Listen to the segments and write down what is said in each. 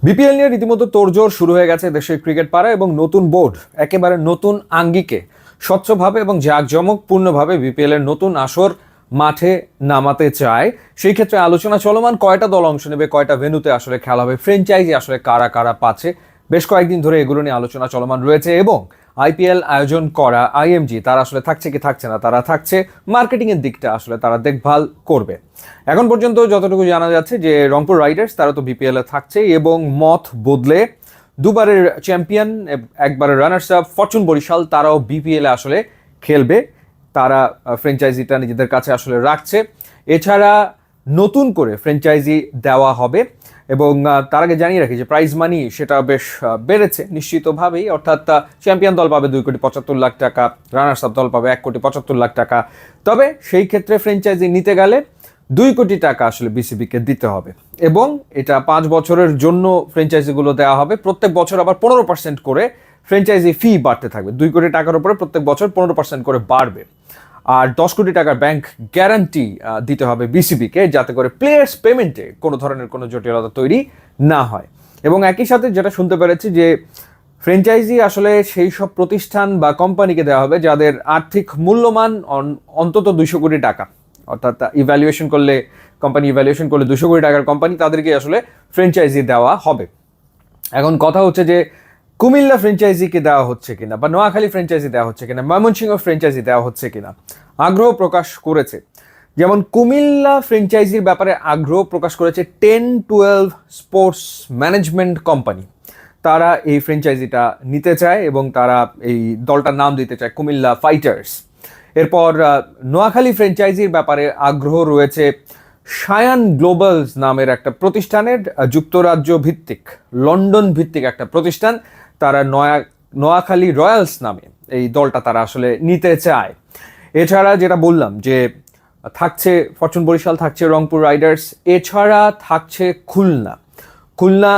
BPL নিয়ে রীতিমতো তোড়জোড় শুরু হয়ে গেছে দেশের ক্রিকেট পাড়া এবং নতুন বোর্ড একেবারে নতুন আঙ্গিকে স্বচ্ছভাবে এবং জাঁকজমকপূর্ণভাবে বিপিএল এর নতুন আসর মাঠে নামাতে চায়। সেই ক্ষেত্রে আলোচনা চলমান, কয়টা দল অংশ নেবে, কয়টা ভেন্যুতে আসলে খেলা হবে, ফ্র্যাঞ্চাইজি আসলে কারা কারা পাচ্ছে, বেশ কয়েকদিন ধরে এগুলো নিয়ে আলোচনা চলমান রয়েছে। এবং আইপিএল আয়োজন করা আইএমজি তারা আসলে থাকছে কি থাকছে না, তারা থাকছে, মার্কেটিং এর দিকটা আসলে তারা দেখভাল করবে। এখন পর্যন্ত যতটুকু জানা যাচ্ছে যে রংপুর রাইডার্স তারা তো বিপিএল এ থাকছে এবং মত বদলে দুবারের চ্যাম্পিয়ন, একবারের রানার্স আপ ফরচুন বরিশাল তারাও বিপিএল এ আসলে খেলবে। তারা ফ্র্যাঞ্চাইজিটা নিজেদের কাছে আসলে রাখছে। এছাড়া নতুন করে ফ্র্যাঞ্চাইজি দেওয়া হবে এবং তার আগে জানিয়ে রাখি যে প্রাইজ মানি সেটা বেশ বেড়েছে নিশ্চিতভাবেই, অর্থাৎ চ্যাম্পিয়ন দল পাবে 2,75,00,000 টাকা, রানার্স আপ দল পাবে 1,75,00,000 টাকা। তবে সেই ক্ষেত্রে ফ্র্যাঞ্চাইজি নিতে গেলে 2 কোটি টাকা আসলে বিসিবিকে দিতে হবে এবং এটা 5 বছরের জন্য ফ্র্যাঞ্চাইজিগুলো দেওয়া হবে। প্রত্যেক বছর আবার 15% করে ফ্র্যাঞ্চাইজি ফি বাড়তে থাকবে। 2 কোটি টাকার উপরে প্রত্যেক বছর 15% করে বাড়বে। আর 10 কোটি টাকার ব্যাংক গ্যারান্টি দিতে হবে বিসিবিকে, যাতে করে প্লেয়ার্স পেমেন্টে কোনো ধরনের কোনো জটিলতা তৈরি না হয়। এবং একই সাথে যেটা শুনতে পেরেছি যে ফ্র্যাঞ্চাইজি আসলে সেই সব প্রতিষ্ঠান বা কোম্পানিকে দেওয়া হবে যাদের আর্থিক মূল্যমান অন্তত 200 কোটি টাকা, অর্থাৎ কোম্পানি ইভ্যালুয়েশন করলে 200 কোটি টাকার কোম্পানি, তাদেরকে আসলে ফ্র্যাঞ্চাইজি দেওয়া হবে। এখন কথা হচ্ছে যে কুমিল্লা ফ্র্যাঞ্চাইজিকে দেওয়া হচ্ছে কিনা, বা নোয়াখালী ফ্র্যাঞ্চাইজি দেওয়া হচ্ছে কিনা, ময়মনসিংহ ফ্র্যাঞ্চাইজি দেওয়া হচ্ছে কিনা, আগ্রহ প্রকাশ করেছে। যেমন কুমিল্লা ফ্র্যাঞ্চাইজির ব্যাপারে আগ্রহ প্রকাশ করেছে 10-12 স্পোর্টস ম্যানেজমেন্ট কোম্পানি। তারা এই ফ্র্যাঞ্চাইজিটা নিতে চায় এবং তারা এই দলটার নাম দিতে চায় কুমিল্লা ফাইটার্স। এরপর নোয়াখালী ফ্র্যাঞ্চাইজির ব্যাপারে আগ্রহ রয়েছে সায়ান গ্লোবালস নামের একটা প্রতিষ্ঠানের, যুক্তরাজ্য ভিত্তিক, লন্ডন ভিত্তিক একটা প্রতিষ্ঠান। তারা নোয়াখালী রয়্যালস নামে এই দলটা তারা আসলে নিতে চায়। এছাড়া যেটা বললাম যে থাকছে ফরচুন বরিশাল, থাকছে রংপুর রাইডার্স, এছাড়া থাকছে খুলনা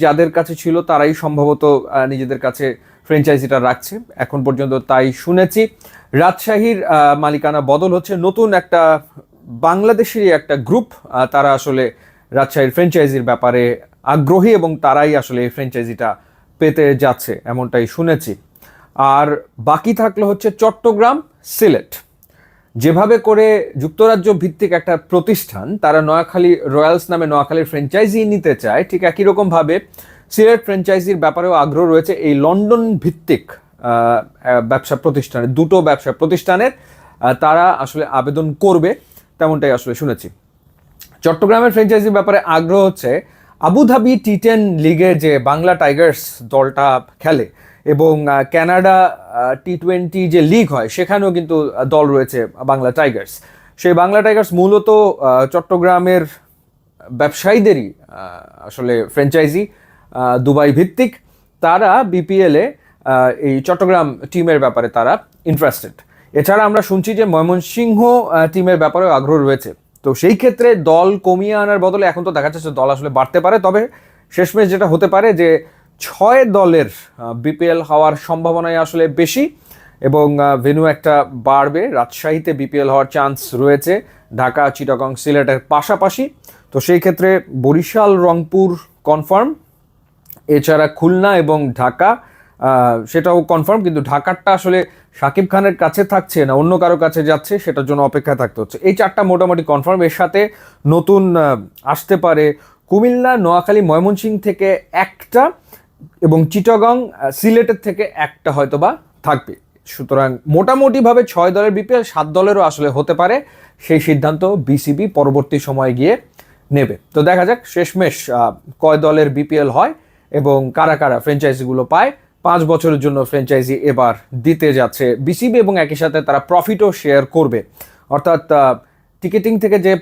যাদের কাছে ছিল তারাই সম্ভবত নিজেদের কাছে ফ্র্যাঞ্চাইজিটা রাখছে এখন পর্যন্ত, তাই শুনেছি। রাজশাহীর মালিকানা বদল হচ্ছে, নতুন একটা বাংলাদেশেরই একটা গ্রুপ তারা আসলে রাজশাহীর ফ্র্যাঞ্চাইজির ব্যাপারে আগ্রহী এবং তারাই আসলে এই ফ্র্যাঞ্চাইজিটা পেতে যাচ্ছে এমনটাই শুনেছি। আর বাকি থাকলো হচ্ছে চট্টগ্রাম, সিলেট। যেভাবে করে যুক্তরাজ্য ভিত্তিক একটা প্রতিষ্ঠান তারা নোয়াখালী রয়্যালস নামে নোয়াখালীর ফ্র্যাঞ্চাইজি নিতে চায়, ঠিক একই রকমভাবে সিলেট ফ্র্যাঞ্চাইজির ব্যাপারেও আগ্রহ রয়েছে এই লন্ডন ভিত্তিক ব্যবসা প্রতিষ্ঠানের, দুটো ব্যবসা প্রতিষ্ঠানের। তারা আসলে আবেদন করবে তেমনটাই আসলে শুনেছি। চট্টগ্রামের ফ্র্যাঞ্চাইজির ব্যাপারে আগ্রহ হচ্ছে আবুধাবি টি10 লিগে যে বাংলা টাইগার্স দলটা খেলে এবং কানাডা টি20 যে লিগ হয় সেখানেও কিন্তু দল রয়েছে বাংলা টাইগার্স। সেই বাংলা টাইগার্স মূলত চট্টগ্রামের ব্যবসায়ীদেরই আসলে ফ্র্যাঞ্চাইজি, দুবাই ভিত্তিক। তারা বিপিএলে এই চট্টগ্রাম টিমের ব্যাপারে তারা ইন্টারেস্টেড। এছাড়া আমরা শুনছি যে ময়মনসিংহ টিমের ব্যাপারেও আগ্রহ রয়েছে। তো সেই ক্ষেত্রে দল কমিয়ে আনার বদলে এখন তো দেখা যাচ্ছে দল আসলে বাড়তে পারে। তবে শেষমেশ যেটা হতে পারে যে 6 দলের বিপিএল হওয়ার সম্ভাবনাই আসলে বেশি এবং ভেন্যু একটা বাড়বে। রাজশাহীতে বিপিএল হওয়ার চান্স রয়েছে, ঢাকা, চিটাগং, সিলেটের পাশাপাশি। তো সেই ক্ষেত্রে বরিশাল, রংপুর কনফার্ম, এছাড়া খুলনা এবং ঢাকা সেটাও কনফার্ম। কিন্তু ঢাকারটা আসলে শাকিব খানের কাছে থাকছে না অন্য কারো কাছে যাচ্ছে, সেটার জন্য অপেক্ষায় থাকতে হচ্ছে। এই 4টা মোটামুটি কনফার্ম। এর সাথে নতুন আসতে পারে কুমিল্লা, নোয়াখালী, ময়মনসিংহ থেকে একটা এবং চিটাগং, সিলেটের থেকে একটা হয়তোবা থাকবে। সুতরাং মোটামুটিভাবে 6 দলের বিপিএল, 7 দলেরও আসলে হতে পারে। সেই সিদ্ধান্ত বিসিবি পরবর্তী সময়ে গিয়ে নেবে। তো দেখা যাক শেষমেশ কয় দলের বিপিএল হয় এবং কারা কারা ফ্র্যাঞ্চাইজিগুলো পায়। 5 বছরের জন্য ফ্র্যাঞ্চাইজি এবার দিতে যাচ্ছে বিসিবি এবং একই সাথে তারা প্রফিটও শেয়ার করবে। অর্থাৎ টিকেটিং থেকে যে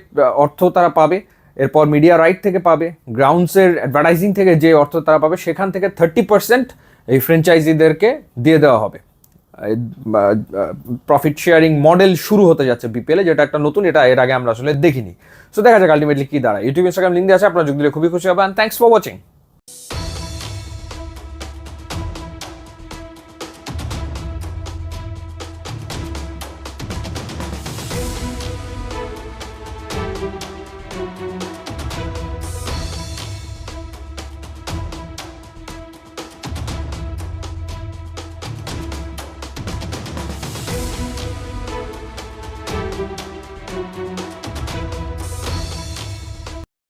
অর্থ তারা পাবে, এরপর মিডিয়া রাইট থেকে পাবে, গ্রাউন্ডসের অ্যাডভার্টাইজিং থেকে যে অর্থ তারা পাবে, সেখান থেকে 30% এই ফ্র্যাঞ্চাইজিদেরকে দিয়ে দেওয়া হবে। প্রফিট শেয়ারিং মডেল শুরু হতে যাচ্ছে বিপিএলে, যেটা একটা নতুন, এটা এর আগে আমরা আসলে দেখিনি। সো দেখা যাক আলটিমেটলি কি দাঁড়ায়। ইউটিউব, ইনস্টাগ্রাম লিঙ্ক দিয়ে আছে, আপনারা যোগ দিলে খুবই খুশি হবেন। Thanks for watching.